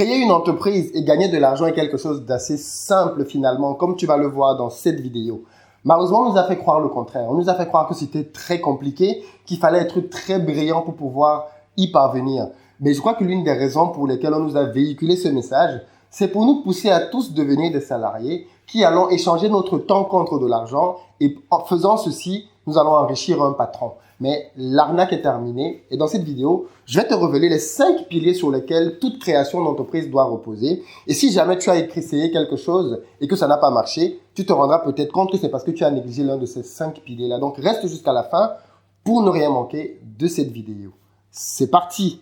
Créer une entreprise et gagner de l'argent est quelque chose d'assez simple finalement, comme tu vas le voir dans cette vidéo. Malheureusement, on nous a fait croire le contraire. On nous a fait croire que c'était très compliqué, qu'il fallait être très brillant pour pouvoir y parvenir. Mais je crois que l'une des raisons pour lesquelles on nous a véhiculé ce message, c'est pour nous pousser à tous devenir des salariés qui allons échanger notre temps contre de l'argent et en faisant ceci, nous allons enrichir un patron. Mais l'arnaque est terminée et dans cette vidéo, je vais te révéler les 5 piliers sur lesquels toute création d'entreprise doit reposer. Et si jamais tu as essayé quelque chose et que ça n'a pas marché, tu te rendras peut-être compte que c'est parce que tu as négligé l'un de ces 5 piliers-là. Donc reste jusqu'à la fin pour ne rien manquer de cette vidéo. C'est parti!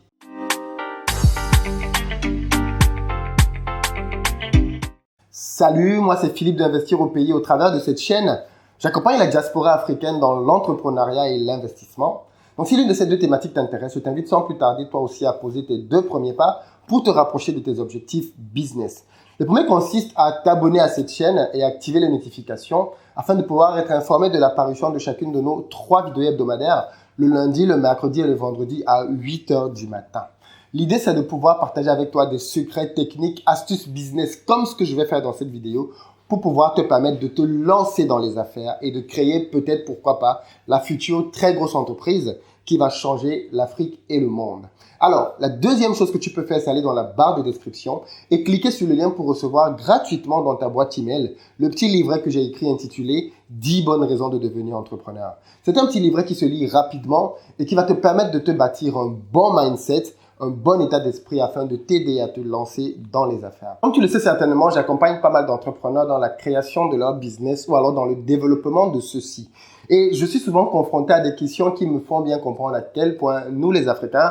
Salut, moi c'est Philippe d'Investir au Pays. Au travers de cette chaîne, j'accompagne la diaspora africaine dans l'entrepreneuriat et l'investissement. Donc si l'une de ces deux thématiques t'intéresse, je t'invite sans plus tarder toi aussi à poser tes 2 premiers pas pour te rapprocher de tes objectifs business. Le premier consiste à t'abonner à cette chaîne et activer les notifications afin de pouvoir être informé de l'apparition de chacune de nos 3 vidéos hebdomadaires le lundi, le mercredi et le vendredi à 8 h du matin. L'idée, c'est de pouvoir partager avec toi des secrets techniques, astuces business comme ce que je vais faire dans cette vidéo pour pouvoir te permettre de te lancer dans les affaires et de créer peut-être, pourquoi pas, la future très grosse entreprise qui va changer l'Afrique et le monde. Alors, la deuxième chose que tu peux faire, c'est aller dans la barre de description et cliquer sur le lien pour recevoir gratuitement dans ta boîte email le petit livret que j'ai écrit intitulé « 10 bonnes raisons de devenir entrepreneur ». C'est un petit livret qui se lit rapidement et qui va te permettre de te bâtir un bon mindset, un bon état d'esprit afin de t'aider à te lancer dans les affaires. Comme tu le sais certainement, j'accompagne pas mal d'entrepreneurs dans la création de leur business ou alors dans le développement de ceux-ci. Et je suis souvent confronté à des questions qui me font bien comprendre à quel point nous, les Africains,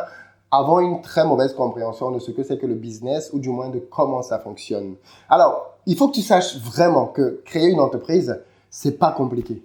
avons une très mauvaise compréhension de ce que c'est que le business ou du moins de comment ça fonctionne. Alors, il faut que tu saches vraiment que créer une entreprise, c'est pas compliqué.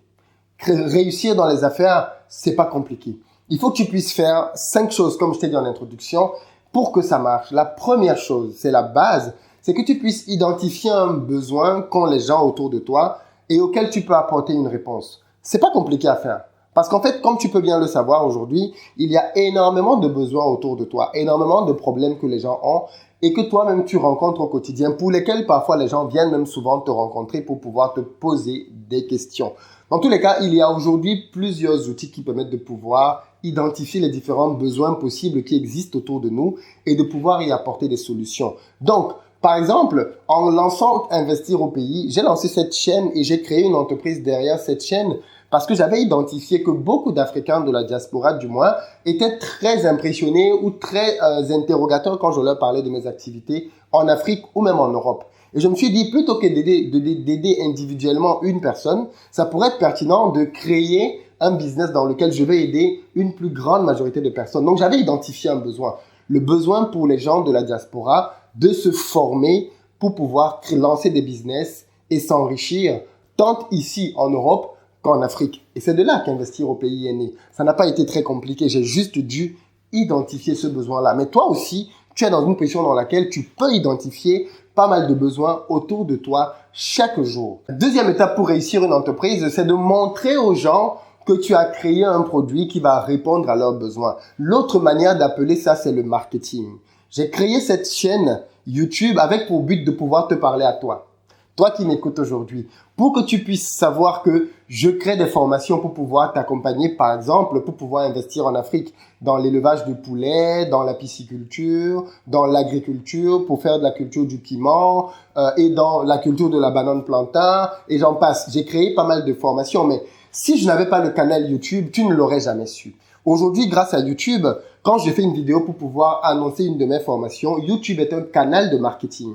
Réussir dans les affaires, c'est pas compliqué. Il faut que tu puisses faire 5 choses, comme je t'ai dit en introduction, pour que ça marche. La première chose, c'est la base, c'est que tu puisses identifier un besoin qu'ont les gens autour de toi et auquel tu peux apporter une réponse. C'est pas compliqué à faire. Parce qu'en fait, comme tu peux bien le savoir aujourd'hui, il y a énormément de besoins autour de toi, énormément de problèmes que les gens ont et que toi-même tu rencontres au quotidien, pour lesquels parfois les gens viennent même souvent te rencontrer pour pouvoir te poser des questions. Dans tous les cas, il y a aujourd'hui plusieurs outils qui permettent de pouvoir identifier les différents besoins possibles qui existent autour de nous et de pouvoir y apporter des solutions. Donc, par exemple, en lançant Investir au Pays, j'ai lancé cette chaîne et j'ai créé une entreprise derrière cette chaîne parce que j'avais identifié que beaucoup d'Africains de la diaspora, du moins, étaient très impressionnés ou très interrogateurs quand je leur parlais de mes activités en Afrique ou même en Europe. Et je me suis dit, plutôt que d'aider individuellement une personne, ça pourrait être pertinent de créer un business dans lequel je vais aider une plus grande majorité de personnes. Donc, j'avais identifié un besoin. Le besoin pour les gens de la diaspora de se former pour pouvoir lancer des business et s'enrichir, tant ici en Europe qu'en Afrique. Et c'est de là qu'Investir au Pays est né. Ça n'a pas été très compliqué. J'ai juste dû identifier ce besoin-là. Mais toi aussi, tu es dans une position dans laquelle tu peux identifier pas mal de besoins autour de toi chaque jour. La deuxième étape pour réussir une entreprise, c'est de montrer aux gens que tu as créé un produit qui va répondre à leurs besoins. L'autre manière d'appeler ça, c'est le marketing. J'ai créé cette chaîne YouTube avec pour but de pouvoir te parler à toi. Toi qui m'écoutes aujourd'hui, pour que tu puisses savoir que je crée des formations pour pouvoir t'accompagner, par exemple, pour pouvoir investir en Afrique dans l'élevage de poulets, dans la pisciculture, dans l'agriculture, pour faire de la culture du piment et dans la culture de la banane plantain et j'en passe. J'ai créé pas mal de formations, mais si je n'avais pas le canal YouTube, tu ne l'aurais jamais su. Aujourd'hui, grâce à YouTube, quand je fais une vidéo pour pouvoir annoncer une de mes formations, YouTube est un canal de marketing.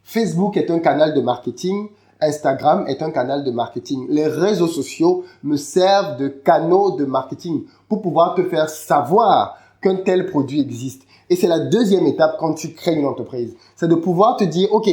Facebook est un canal de marketing. Instagram est un canal de marketing. Les réseaux sociaux me servent de canaux de marketing pour pouvoir te faire savoir qu'un tel produit existe. Et c'est la deuxième étape quand tu crées une entreprise. C'est de pouvoir te dire, OK,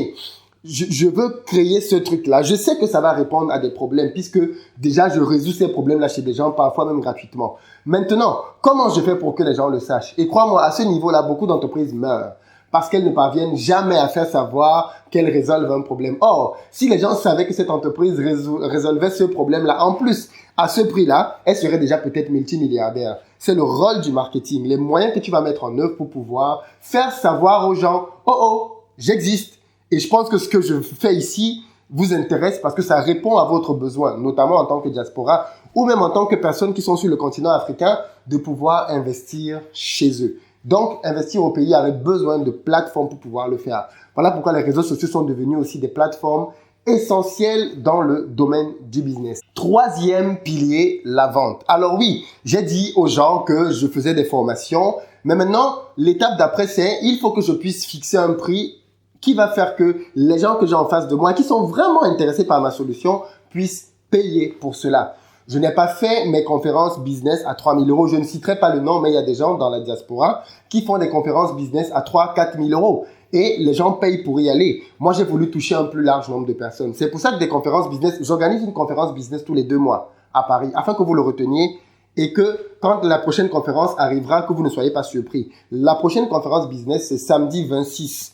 je veux créer ce truc-là. Je sais que ça va répondre à des problèmes puisque déjà je résous ces problèmes-là chez des gens, parfois même gratuitement. Maintenant, comment je fais pour que les gens le sachent? Et crois-moi, à ce niveau-là, beaucoup d'entreprises meurent parce qu'elles ne parviennent jamais à faire savoir qu'elles résolvent un problème. Or, si les gens savaient que cette entreprise résolvait ce problème-là, en plus, à ce prix-là, elle serait déjà peut-être multimilliardaire. C'est le rôle du marketing, les moyens que tu vas mettre en œuvre pour pouvoir faire savoir aux gens, oh, j'existe. Et je pense que ce que je fais ici vous intéresse parce que ça répond à votre besoin, notamment en tant que diaspora ou même en tant que personnes qui sont sur le continent africain, de pouvoir investir chez eux. Donc, investir au pays avait besoin de plateformes pour pouvoir le faire. Voilà pourquoi les réseaux sociaux sont devenus aussi des plateformes essentielles dans le domaine du business. Troisième pilier, la vente. Alors oui, j'ai dit aux gens que je faisais des formations, mais maintenant, l'étape d'après, c'est il faut que je puisse fixer un prix qui va faire que les gens que j'ai en face de moi, qui sont vraiment intéressés par ma solution, puissent payer pour cela. Je n'ai pas fait mes conférences business à 3 000 euros. Je ne citerai pas le nom, mais il y a des gens dans la diaspora qui font des conférences business à 3 000, 4 000 euros. Et les gens payent pour y aller. Moi, j'ai voulu toucher un plus large nombre de personnes. C'est pour ça que des conférences business, j'organise une conférence business tous les 2 mois à Paris, afin que vous le reteniez et que quand la prochaine conférence arrivera, que vous ne soyez pas surpris. La prochaine conférence business, c'est samedi 26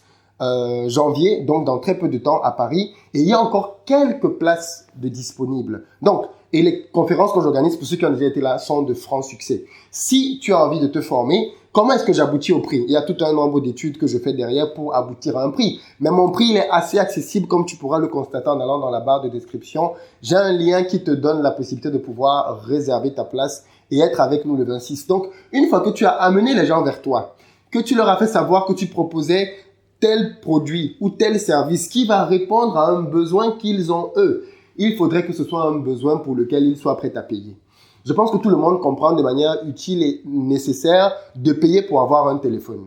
janvier, donc dans très peu de temps à Paris. Et il y a encore quelques places de disponibles. Donc, et les conférences que j'organise, pour ceux qui ont déjà été là, sont de franc succès. Si tu as envie de te former, comment est-ce que j'aboutis au prix? Il y a tout un nombre d'études que je fais derrière pour aboutir à un prix. Mais mon prix, il est assez accessible, comme tu pourras le constater en allant dans la barre de description. J'ai un lien qui te donne la possibilité de pouvoir réserver ta place et être avec nous le 26. Donc, une fois que tu as amené les gens vers toi, que tu leur as fait savoir que tu proposais tel produit ou tel service qui va répondre à un besoin qu'ils ont eux, il faudrait que ce soit un besoin pour lequel ils soient prêts à payer. Je pense que tout le monde comprend de manière utile et nécessaire de payer pour avoir un téléphone.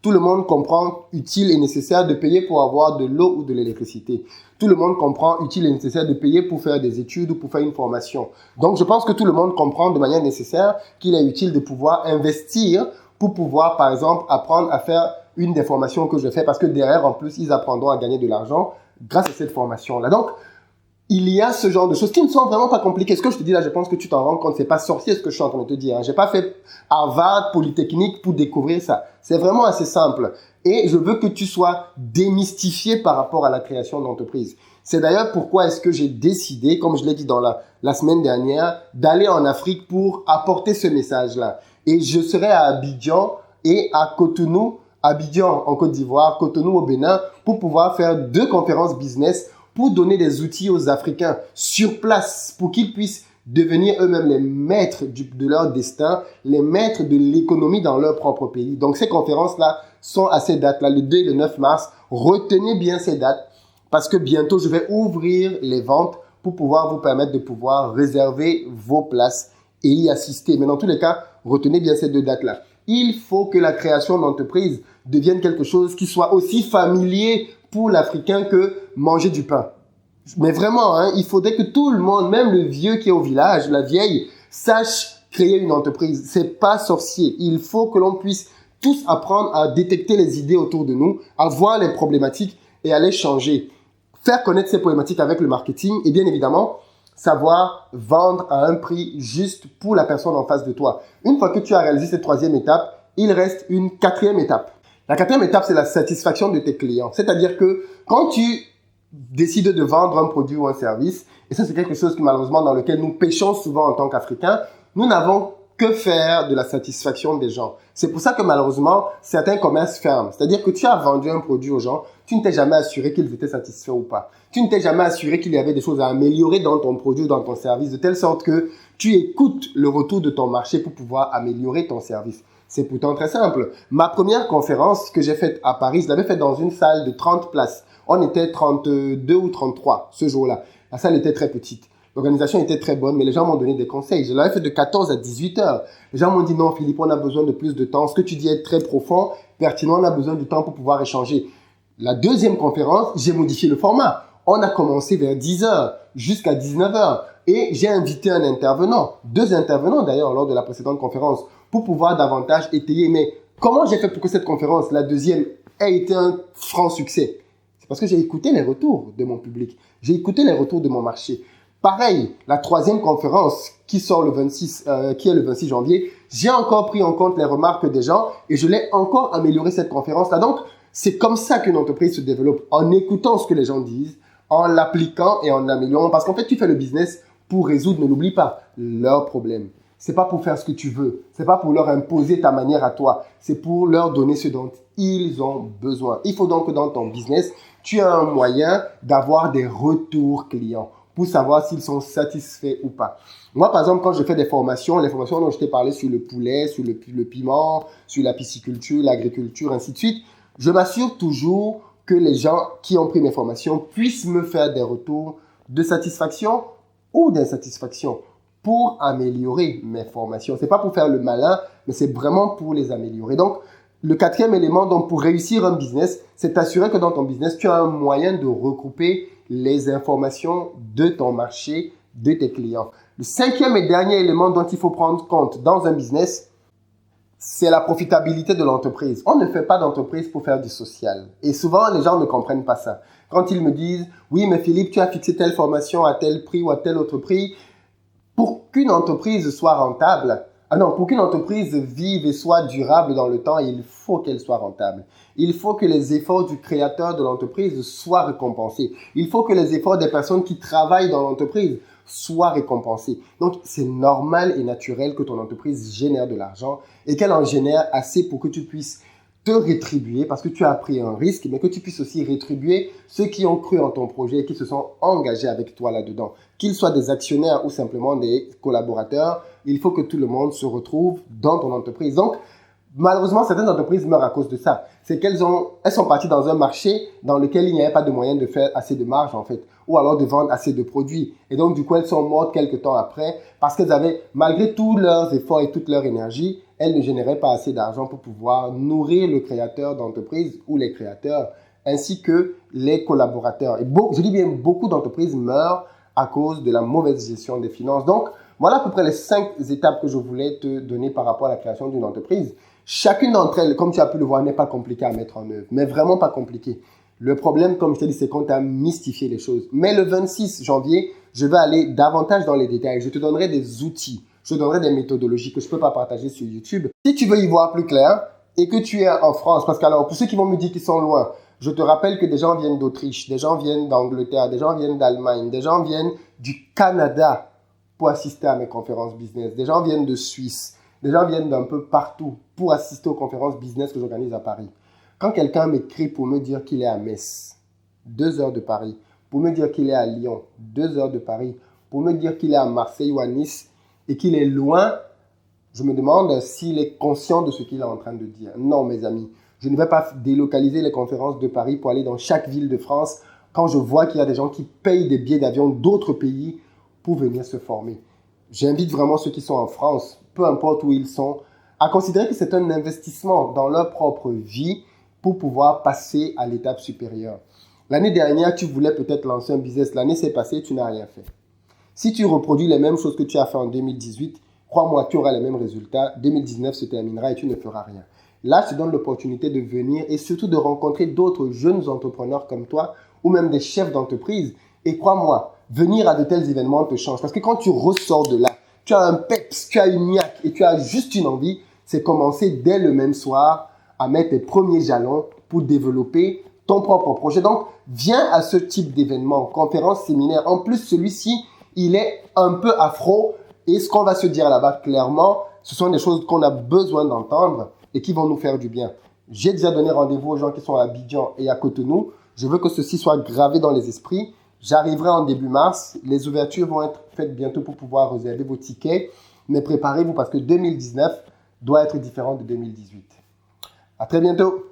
Tout le monde comprend utile et nécessaire de payer pour avoir de l'eau ou de l'électricité. Tout le monde comprend utile et nécessaire de payer pour faire des études ou pour faire une formation. Donc, je pense que tout le monde comprend de manière nécessaire qu'il est utile de pouvoir investir pour pouvoir, par exemple, apprendre à faire une des formations que je fais parce que derrière, en plus, ils apprendront à gagner de l'argent grâce à cette formation-là. Donc, il y a ce genre de choses qui ne sont vraiment pas compliquées. Ce que je te dis là, je pense que tu t'en rends compte. C'est pas sorcier ce que je suis en train de te dire. Hein. J'ai pas fait Harvard, Polytechnique pour découvrir ça. C'est vraiment assez simple. Et je veux que tu sois démystifié par rapport à la création d'entreprise. C'est d'ailleurs pourquoi est-ce que j'ai décidé, comme je l'ai dit dans la semaine dernière, d'aller en Afrique pour apporter ce message-là. Et je serai à Abidjan et à Cotonou, Abidjan en Côte d'Ivoire, Cotonou au Bénin, pour pouvoir faire 2 conférences business pour donner des outils aux Africains sur place pour qu'ils puissent devenir eux-mêmes les maîtres de leur destin, les maîtres de l'économie dans leur propre pays. Donc, ces conférences-là sont à ces dates-là, le 2 et le 9 mars. Retenez bien ces dates parce que bientôt, je vais ouvrir les ventes pour pouvoir vous permettre de pouvoir réserver vos places et y assister. Mais dans tous les cas, retenez bien ces 2 dates-là. Il faut que la création d'entreprise devienne quelque chose qui soit aussi familier pour l'Africain que manger du pain. Mais vraiment, hein, il faudrait que tout le monde, même le vieux qui est au village, la vieille, sache créer une entreprise. C'est pas sorcier. Il faut que l'on puisse tous apprendre à détecter les idées autour de nous, à voir les problématiques et à les changer. Faire connaître ces problématiques avec le marketing et bien évidemment, savoir vendre à un prix juste pour la personne en face de toi. Une fois que tu as réalisé cette 3e étape, il reste une 4e étape. La 4e étape, c'est la satisfaction de tes clients. C'est-à-dire que quand tu décides de vendre un produit ou un service, et ça c'est quelque chose que malheureusement dans lequel nous péchons souvent en tant qu'Africains, nous n'avons que faire de la satisfaction des gens. C'est pour ça que malheureusement, certains commerces ferment. C'est-à-dire que tu as vendu un produit aux gens, tu ne t'es jamais assuré qu'ils étaient satisfaits ou pas. Tu ne t'es jamais assuré qu'il y avait des choses à améliorer dans ton produit ou dans ton service, de telle sorte que tu écoutes le retour de ton marché pour pouvoir améliorer ton service. C'est pourtant très simple. Ma première conférence que j'ai faite à Paris, je l'avais faite dans une salle de 30 places. On était 32 ou 33 ce jour-là. La salle était très petite. L'organisation était très bonne, mais les gens m'ont donné des conseils. Je l'avais fait de 14 à 18 heures. Les gens m'ont dit non, Philippe, on a besoin de plus de temps. Ce que tu dis est très profond, pertinent, on a besoin du temps pour pouvoir échanger. La 2e conférence, j'ai modifié le format. On a commencé vers 10 heures jusqu'à 19 heures. Et j'ai invité un intervenant, 2 intervenants d'ailleurs lors de la précédente conférence, pour pouvoir davantage étayer. Mais comment j'ai fait pour que cette conférence, la 2e, ait été un franc succès? C'est parce que j'ai écouté les retours de mon public. J'ai écouté les retours de mon marché. Pareil, la 3e conférence qui sort le 26, qui est le 26 janvier, j'ai encore pris en compte les remarques des gens et je l'ai encore amélioré cette conférence-là. Donc, c'est comme ça qu'une entreprise se développe, en écoutant ce que les gens disent, en l'appliquant et en l'améliorant. Parce qu'en fait, tu fais le business pour résoudre, ne l'oublie pas, leurs problèmes. c'est pas pour faire ce que tu veux. C'est pas pour leur imposer ta manière à toi. C'est pour leur donner ce dont ils ont besoin. Il faut donc que dans ton business, tu aies un moyen d'avoir des retours clients pour savoir s'ils sont satisfaits ou pas. Moi, par exemple, quand je fais des formations, les formations dont je t'ai parlé sur le poulet, sur le piment, sur la pisciculture, l'agriculture, ainsi de suite, je m'assure toujours que les gens qui ont pris mes formations puissent me faire des retours de satisfaction ou d'insatisfaction pour améliorer mes formations. C'est pas pour faire le malin, mais c'est vraiment pour les améliorer. Donc, le quatrième élément, donc, pour réussir un business, c'est t'assurer que dans ton business, tu as un moyen de regrouper les informations de ton marché, de tes clients. Le cinquième et dernier élément dont il faut prendre compte dans un business, c'est la profitabilité de l'entreprise. On ne fait pas d'entreprise pour faire du social. Et souvent, les gens ne comprennent pas ça. Quand ils me disent, oui, mais Philippe, tu as fixé telle formation à tel prix ou à tel autre prix, pour qu'une entreprise soit rentable, pour qu'une entreprise vive et soit durable dans le temps, il faut qu'elle soit rentable. Il faut que les efforts du créateur de l'entreprise soient récompensés. Il faut que les efforts des personnes qui travaillent dans l'entreprise soient récompensés. Donc, c'est normal et naturel que ton entreprise génère de l'argent et qu'elle en génère assez pour que tu puisses te rétribuer parce que tu as pris un risque, mais que tu puisses aussi rétribuer ceux qui ont cru en ton projet et qui se sont engagés avec toi là-dedans. Qu'ils soient des actionnaires ou simplement des collaborateurs, il faut que tout le monde se retrouve dans ton entreprise. Donc, malheureusement, certaines entreprises meurent à cause de ça. C'est elles sont parties dans un marché dans lequel il n'y avait pas de moyen de faire assez de marge, en fait, ou alors de vendre assez de produits. Et donc, du coup, elles sont mortes quelques temps après parce qu'elles avaient, malgré tous leurs efforts et toute leur énergie, elles ne généraient pas assez d'argent pour pouvoir nourrir le créateur d'entreprise ou les créateurs, ainsi que les collaborateurs. Et je dis bien, beaucoup d'entreprises meurent à cause de la mauvaise gestion des finances. Donc, voilà à peu près les 5 étapes que je voulais te donner par rapport à la création d'une entreprise. Chacune d'entre elles, comme tu as pu le voir, n'est pas compliquée à mettre en œuvre, mais vraiment pas compliquée. Le problème, comme je t'ai dit, c'est qu'on t'a mystifié les choses. Mais le 26 janvier, je vais aller davantage dans les détails. Je te donnerai des outils, je te donnerai des méthodologies que je ne peux pas partager sur YouTube. Si tu veux y voir plus clair et que tu es en France, parce qu'alors, pour ceux qui vont me dire qu'ils sont loin, je te rappelle que des gens viennent d'Autriche, des gens viennent d'Angleterre, des gens viennent d'Allemagne, des gens viennent du Canada pour assister à mes conférences business, des gens viennent de Suisse, des gens viennent d'un peu partout pour assister aux conférences business que j'organise à Paris. Quand quelqu'un m'écrit pour me dire qu'il est à Metz, 2 heures de Paris, pour me dire qu'il est à Lyon, 2 heures de Paris, pour me dire qu'il est à Marseille ou à Nice et qu'il est loin, je me demande s'il est conscient de ce qu'il est en train de dire. Non, mes amis, je ne vais pas délocaliser les conférences de Paris pour aller dans chaque ville de France quand je vois qu'il y a des gens qui payent des billets d'avion d'autres pays pour venir se former. J'invite vraiment ceux qui sont en France, peu importe où ils sont, à considérer que c'est un investissement dans leur propre vie pour pouvoir passer à l'étape supérieure. L'année dernière, tu voulais peut-être lancer un business. L'année s'est passée, tu n'as rien fait. Si tu reproduis les mêmes choses que tu as fait en 2018, crois-moi, tu auras les mêmes résultats. 2019 se terminera et tu ne feras rien. Là, je te donne l'opportunité de venir et surtout de rencontrer d'autres jeunes entrepreneurs comme toi ou même des chefs d'entreprise. Et crois-moi, venir à de tels événements te change. Parce que quand tu ressors de là, tu as un peps, tu as une niaque et tu as juste une envie, c'est commencer dès le même soir à mettre tes premiers jalons pour développer ton propre projet. Donc, viens à ce type d'événement, conférence, séminaire. En plus, celui-ci, il est un peu afro. Et ce qu'on va se dire là-bas, clairement, ce sont des choses qu'on a besoin d'entendre et qui vont nous faire du bien. J'ai déjà donné rendez-vous aux gens qui sont à Abidjan et à Cotonou. Je veux que ceci soit gravé dans les esprits. J'arriverai en début mars. Les ouvertures vont être faites bientôt pour pouvoir réserver vos tickets. Mais préparez-vous parce que 2019 doit être différent de 2018. À très bientôt.